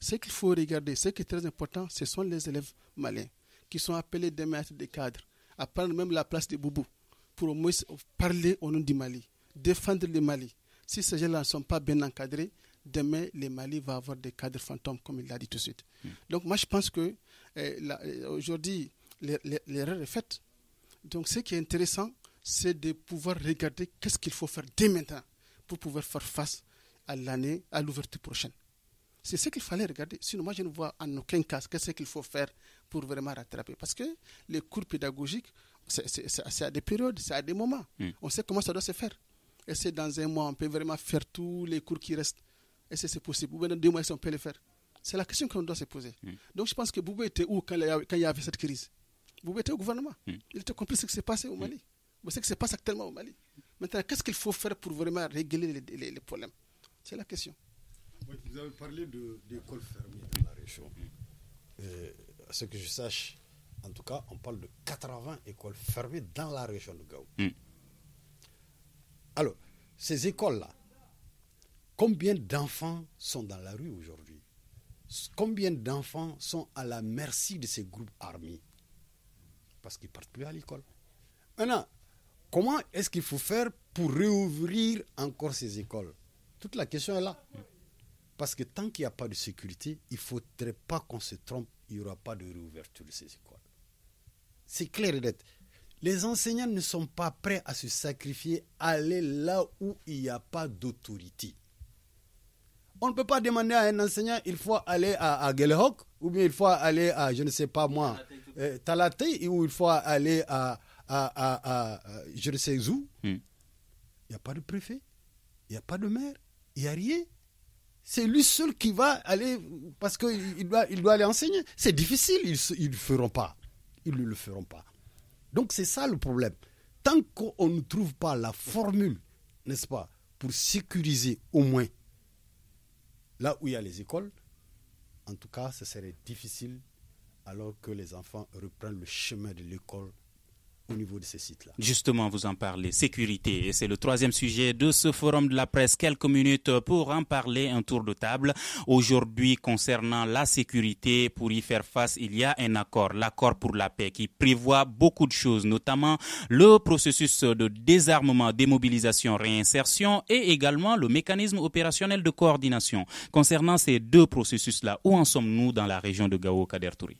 Ce qu'il faut regarder, ce qui est très important, ce sont les élèves maliens qui sont appelés des maîtres, des cadres, à prendre même la place des boubous pour au moins parler au nom du Mali, défendre le Mali. Si ces gens-là ne sont pas bien encadrés, demain, le Mali va avoir des cadres fantômes, comme il l'a dit tout de suite. Donc, moi, je pense que aujourd'hui, l'erreur est faite. Donc, ce qui est intéressant, c'est de pouvoir regarder qu'est-ce qu'il faut faire dès maintenant pour pouvoir faire face à l'année, à l'ouverture prochaine. C'est ce qu'il fallait regarder. Sinon, moi, je ne vois en aucun cas qu'est-ce qu'il faut faire pour vraiment rattraper. Parce que les cours pédagogiques, c'est à des périodes, c'est à des moments. On sait comment ça doit se faire. Et c'est dans un mois, on peut vraiment faire tous les cours qui restent. Est-ce que c'est possible? Ou bien dans 2 mois, on peut le faire? C'est la question qu'on doit se poser. Donc, je pense que Boubou était où quand il y avait cette crise? Boubou était au gouvernement. Il était compris ce qui s'est passé au Mali. Ce qui se passe actuellement au Mali. Maintenant, qu'est-ce qu'il faut faire pour vraiment régler les problèmes? C'est la question. Oui, vous avez parlé d'écoles fermées dans la région. À ce que je sache, en tout cas, on parle de 80 écoles fermées dans la région de Gao. Alors, ces écoles-là, combien d'enfants sont dans la rue aujourd'hui? Combien d'enfants sont à la merci de ces groupes armés? Parce qu'ils ne partent plus à l'école. Maintenant, comment est-ce qu'il faut faire pour réouvrir encore ces écoles? Toute la question est là. Parce que tant qu'il n'y a pas de sécurité, il ne faudrait pas qu'on se trompe, il n'y aura pas de réouverture de ces écoles. C'est clair et net. Les enseignants ne sont pas prêts à se sacrifier, aller là où il n'y a pas d'autorité. On ne peut pas demander à un enseignant, il faut aller à Gelehok, ou bien il faut aller à, je ne sais pas moi, Talatei, ou il faut aller à je ne sais où. Il n'y a pas de préfet, il n'y a pas de maire, il n'y a rien. C'est lui seul qui va aller, parce qu'il doit aller enseigner. C'est difficile, ils ne le feront pas. Ils ne le feront pas. Donc c'est ça le problème. Tant qu'on ne trouve pas la formule, n'est-ce pas, pour sécuriser au moins là où il y a les écoles, en tout cas, ce serait difficile alors que les enfants reprennent le chemin de l'école au niveau de ces sites-là. Justement, vous en parlez, sécurité, et c'est le 3e sujet de ce forum de la presse. Quelques minutes pour en parler, un tour de table. Aujourd'hui, concernant la sécurité, pour y faire face, il y a un accord, l'accord pour la paix, qui prévoit beaucoup de choses, notamment le processus de désarmement, démobilisation, réinsertion, et également le mécanisme opérationnel de coordination. Concernant ces 2 processus-là, où en sommes-nous dans la région de Gao, Kader Touré?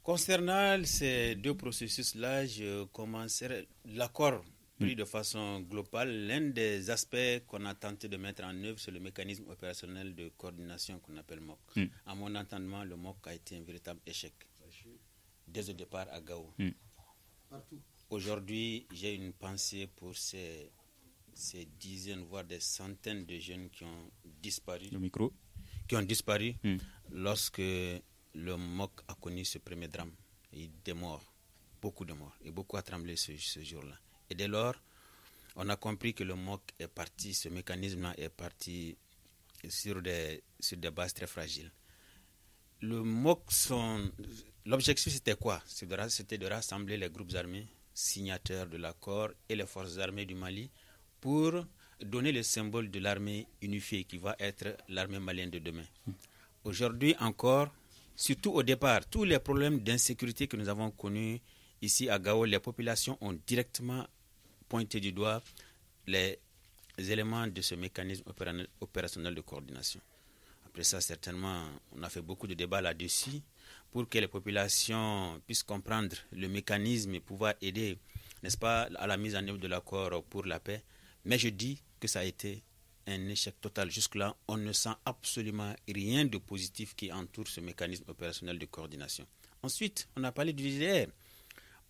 Concernant ces 2 processus-là, je commencerai l'accord pris de façon globale. L'un des aspects qu'on a tenté de mettre en œuvre, c'est le mécanisme opérationnel de coordination qu'on appelle MOC. À mon entendement, le MOC a été un véritable échec dès le départ à Gao. Aujourd'hui, j'ai une pensée pour ces dizaines, voire des centaines de jeunes qui ont disparu. Le micro. Qui ont disparu lorsque le MOC a connu ce premier drame. Et des morts, beaucoup de morts, et beaucoup a tremblé ce jour-là. Et dès lors, on a compris que le MOC est parti, ce mécanisme-là est parti sur des bases très fragiles. Le MOC, l'objectif c'était quoi? C'était de rassembler les groupes armés signataires de l'accord et les forces armées du Mali pour donner le symbole de l'armée unifiée qui va être l'armée malienne de demain. Aujourd'hui encore, surtout au départ, tous les problèmes d'insécurité que nous avons connus ici à Gao, les populations ont directement pointé du doigt les éléments de ce mécanisme opérationnel de coordination. Après ça, certainement, on a fait beaucoup de débats là-dessus pour que les populations puissent comprendre le mécanisme et pouvoir aider, n'est-ce pas, à la mise en œuvre de l'accord pour la paix. Mais je dis que ça a été un échec total. Jusque-là, on ne sent absolument rien de positif qui entoure ce mécanisme opérationnel de coordination. Ensuite, on a parlé du DDR.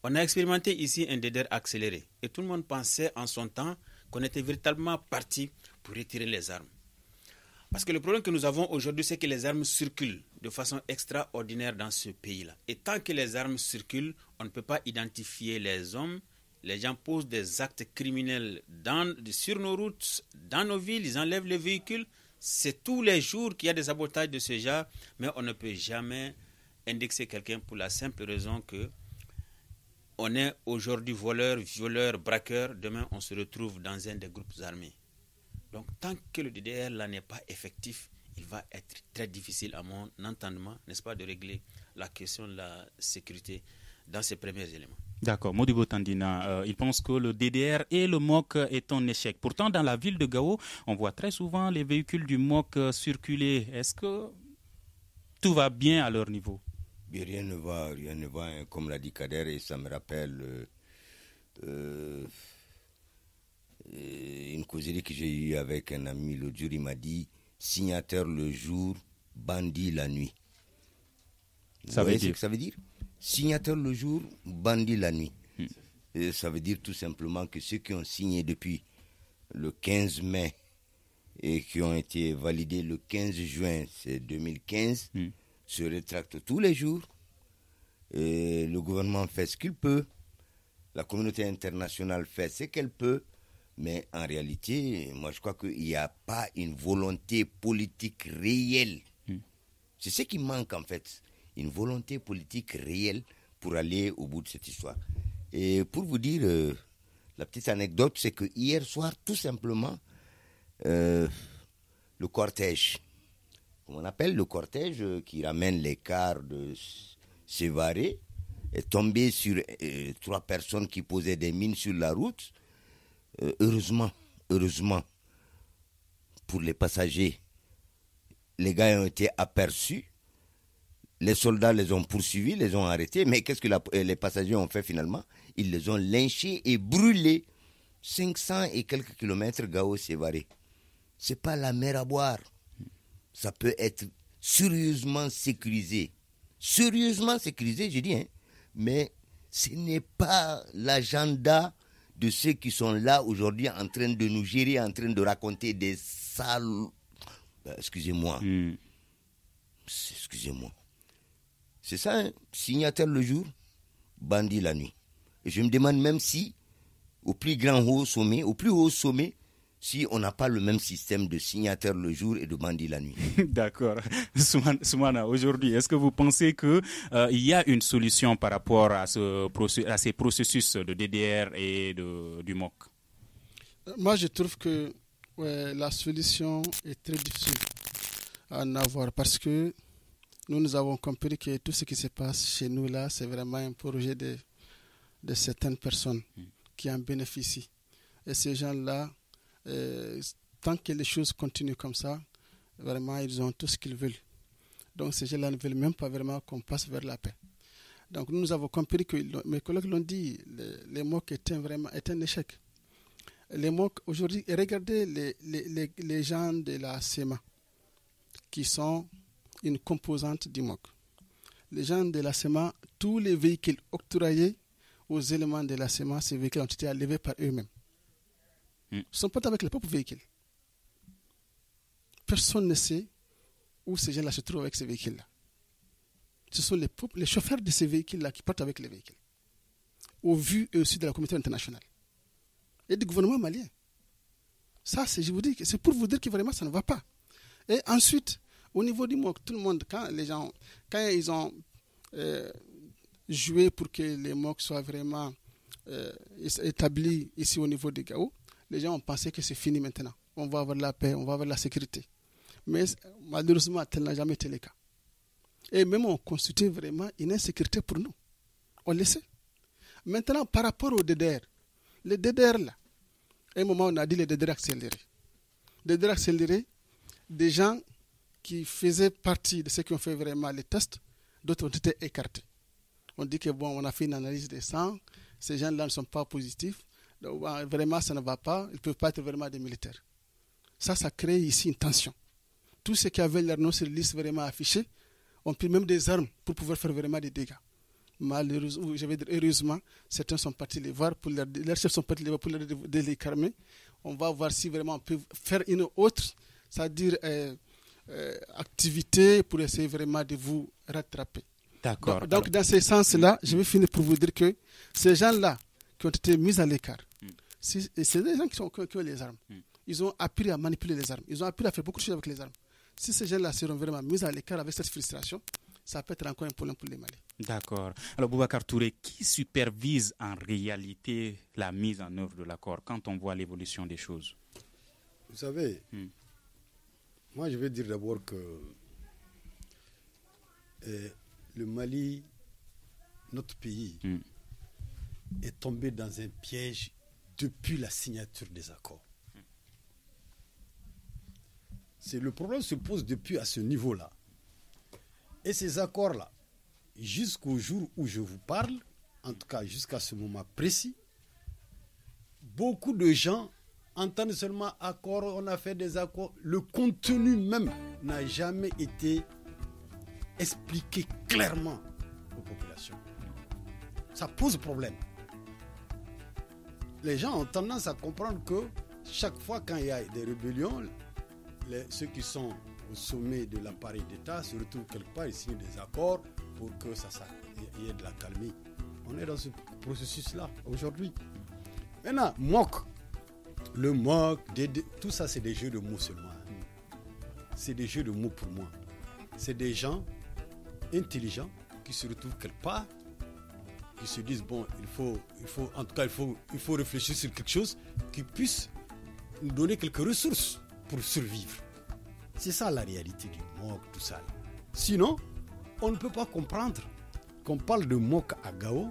On a expérimenté ici un DDR accéléré. Et tout le monde pensait en son temps qu'on était véritablement parti pour retirer les armes. Parce que le problème que nous avons aujourd'hui, c'est que les armes circulent de façon extraordinaire dans ce pays-là. Et tant que les armes circulent, on ne peut pas identifier les hommes. Les gens posent des actes criminels sur nos routes, dans nos villes, ils enlèvent les véhicules. C'est tous les jours qu'il y a des sabotages de ce genre, mais on ne peut jamais indexer quelqu'un pour la simple raison que on est aujourd'hui voleur, violeur, braqueur, demain on se retrouve dans un des groupes armés. Donc tant que le DDR là n'est pas effectif, il va être très difficile à mon entendement, n'est-ce pas, de régler la question de la sécurité dans ces premiers éléments. D'accord. Modibo Tandina, il pense que le DDR et le MOC est un échec. Pourtant, dans la ville de Gao, on voit très souvent les véhicules du MOC circuler. Est-ce que tout va bien à leur niveau? Mais rien ne va, hein, comme l'a dit Kader, et ça me rappelle une causerie que j'ai eue avec un ami l'autre jour. Il m'a dit signataire le jour, bandit la nuit. Ça veut dire ce que ça veut dire? Signataire le jour, bandit la nuit. Et ça veut dire tout simplement que ceux qui ont signé depuis le 15 mai et qui ont été validés le 15 juin, c'est 2015, se rétractent tous les jours. Et le gouvernement fait ce qu'il peut. La communauté internationale fait ce qu'elle peut. Mais en réalité, moi je crois qu'il n'y a pas une volonté politique réelle. C'est ce qui manque en fait. Une volonté politique réelle pour aller au bout de cette histoire. Et pour vous dire, la petite anecdote, c'est que hier soir, tout simplement, le cortège, comme on appelle le cortège qui ramène les cars de Sévaré, est tombé sur 3 personnes qui posaient des mines sur la route. Heureusement, pour les passagers, les gars ont été aperçus. Les soldats les ont poursuivis, les ont arrêtés. Mais qu'est-ce que les passagers ont fait finalement? Ils les ont lynchés et brûlés. 500 et quelques kilomètres Gao-Sévaré. Ce n'est pas la mer à boire. Ça peut être sérieusement sécurisé. Sérieusement sécurisé, je dis. Hein. Mais ce n'est pas l'agenda de ceux qui sont là aujourd'hui en train de nous gérer, en train de raconter des sales... Excusez-moi. Excusez-moi. C'est ça, hein? Signataire le jour, bandit la nuit. Et je me demande même si, au plus haut sommet, si on n'a pas le même système de signataire le jour et de bandit la nuit. D'accord. Soumana, aujourd'hui, est-ce que vous pensez qu'il y a une solution par rapport à ces processus de DDR et du MOC? Moi, je trouve que la solution est très difficile à en avoir parce que nous avons compris que tout ce qui se passe chez nous là, c'est vraiment un projet de certaines personnes qui en bénéficient. Et ces gens-là, tant que les choses continuent comme ça, vraiment, ils ont tout ce qu'ils veulent. Donc, ces gens-là ne veulent même pas vraiment qu'on passe vers la paix. Donc, nous avons compris que, mes collègues l'ont dit, les MOC est un échec. Les MOC, aujourd'hui, regardez les gens de la SEMA, qui sont une composante du MOC. Les gens de la SEMA, tous les véhicules octroyés aux éléments de la SEMA, ces véhicules ont été enlevés par eux-mêmes. Ils ne sont pas avec les propres véhicules. Personne ne sait où ces gens-là se trouvent avec ces véhicules-là. Ce sont les chauffeurs de ces véhicules-là qui partent avec les véhicules, au vu et au su de la communauté internationale et du gouvernement malien. Ça, c'est pour vous dire que vraiment, ça ne va pas. Et ensuite, au niveau du MOC, tout le monde, quand ils ont joué pour que les MOC soient vraiment établis ici au niveau de Gao, les gens ont pensé que c'est fini maintenant. On va avoir la paix, on va avoir la sécurité. Mais malheureusement, tel n'a jamais été le cas. Et même on constitue vraiment une insécurité pour nous. On le sait. Maintenant, par rapport au DDR, les DDR là, à un moment on a dit les DDR accélérés. Les DDR accélérés, des gens qui faisaient partie de ceux qui ont fait vraiment les tests, d'autres ont été écartés. On dit que on a fait une analyse des sangs, ces gens-là ne sont pas positifs, donc vraiment ça ne va pas, ils ne peuvent pas être vraiment des militaires. Ça crée ici une tension. Tous ceux qui avaient leur nom sur la liste vraiment affichée ont pris même des armes pour pouvoir faire vraiment des dégâts. Malheureusement, je vais dire heureusement, certains sont partis les voir, leurs chefs sont partis les voir pour les calmer. On va voir si vraiment on peut faire une autre, c'est-à-dire activité pour essayer vraiment de vous rattraper. D'accord. Donc dans ce sens-là, je vais finir pour vous dire que ces gens-là qui ont été mis à l'écart, c'est des gens qui ont les armes. Ils ont appris à manipuler les armes. Ils ont appris à faire beaucoup de choses avec les armes. Si ces gens-là seront vraiment mis à l'écart avec cette frustration, ça peut être encore un problème pour les Maliens. D'accord. Alors Boubacar Touré, qui supervise en réalité la mise en œuvre de l'accord quand on voit l'évolution des choses? Vous savez, moi je vais dire d'abord que le Mali, notre pays, est tombé dans un piège depuis la signature des accords. Le problème se pose depuis à ce niveau-là. Et ces accords-là, jusqu'au jour où je vous parle, en tout cas jusqu'à ce moment précis, beaucoup de gens entendent seulement accords, on a fait des accords. Le contenu même n'a jamais été expliqué clairement aux populations. Ça pose problème. Les gens ont tendance à comprendre que chaque fois quand il y a des rébellions, ceux qui sont au sommet de l'appareil d'État se retrouvent quelque part et signent des accords pour que il y ait de la calmie. On est dans ce processus-là aujourd'hui. Maintenant, le MOC, tout ça c'est des jeux de mots seulement. C'est des jeux de mots pour moi. C'est des gens intelligents qui se retrouvent quelque part, qui se disent bon, il faut réfléchir sur quelque chose qui puisse nous donner quelques ressources pour survivre. C'est ça la réalité du MOC, tout ça. Sinon, on ne peut pas comprendre qu'on parle de MOC à Gao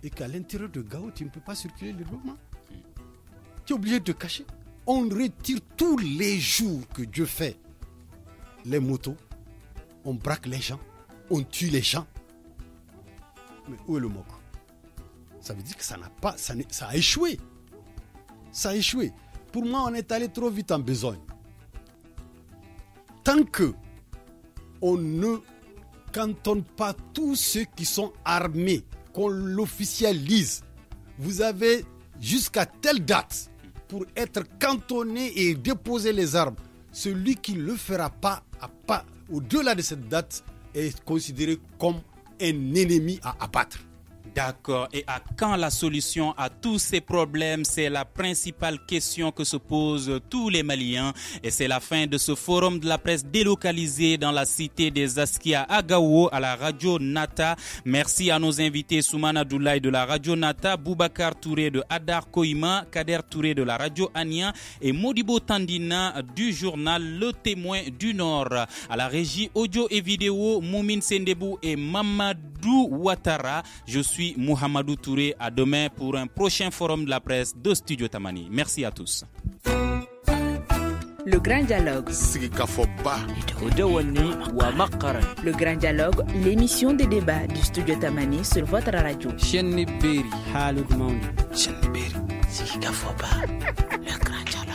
et qu'à l'intérieur de Gao, tu ne peux pas circuler librement. Tu es obligé de te cacher. On retire tous les jours que Dieu fait les motos, on braque les gens, on tue les gens. Mais où est le MOC? Ça veut dire que ça a échoué. Ça a échoué. Pour moi, on est allé trop vite en besogne. Tant que on ne cantonne pas tous ceux qui sont armés, qu'on l'officialise, vous avez jusqu'à telle date pour être cantonné et déposer les armes. Celui qui ne le fera pas au-delà de cette date est considéré comme un ennemi à abattre. D'accord. Et à quand la solution à tous ces problèmes? C'est la principale question que se posent tous les Maliens. Et c'est la fin de ce forum de la presse délocalisé dans la cité des Askia à Gao, à la radio Nata. Merci à nos invités Soumana Abdoulaye de la radio Nata, Boubacar Touré de Adar Koïma, Kader Touré de la radio Ania et Modibo Tandina du journal Le Témoin du Nord. À la régie audio et vidéo, Moumine Sendebou et Mamadou Ouattara. Je suis Mohamedou Touré. À demain pour un prochain forum de la presse de Studio Tamani. Merci à tous. Le Grand Dialogue. Le Grand Dialogue, l'émission des débats du Studio Tamani sur votre radio. Le Grand Dialogue.